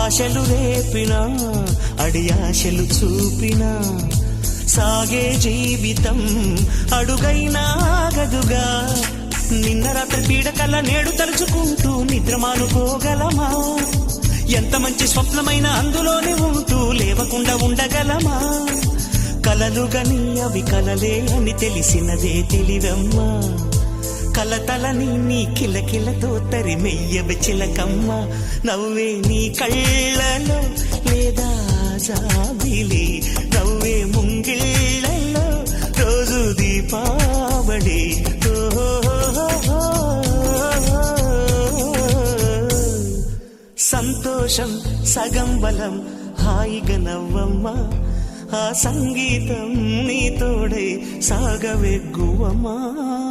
ఆశలు రేపినా అడియాశలు చూపినా సాగే జీవితం అడుగైనా ఆగదుగా. నిన్న రాత్రి పీడకల నేడు తలుచుకుంటూ నిద్రమానుకోగలమా? ఎంత మంచి స్వప్నమైన అందులోనే ఉంటూ లేవకుండా ఉండగలమా? కలలుగని అవి కలలే అని తెలిసినదే తెలివమ్మా. కలతలని నీ కిలకిలతో తరిమెయ్యవి చిలకమ్మ. నవ్వే నీ కళ్ళలో లేదా జాబిలి, నవ్వే ముంగిళ్ళలో రోజు దీపావళి. సంతోషం సగం బలం, హాయిగా నవ్వమ్మా. ఆ సంగీతం నీ తోడై సాగవెగ్గువమ్మా.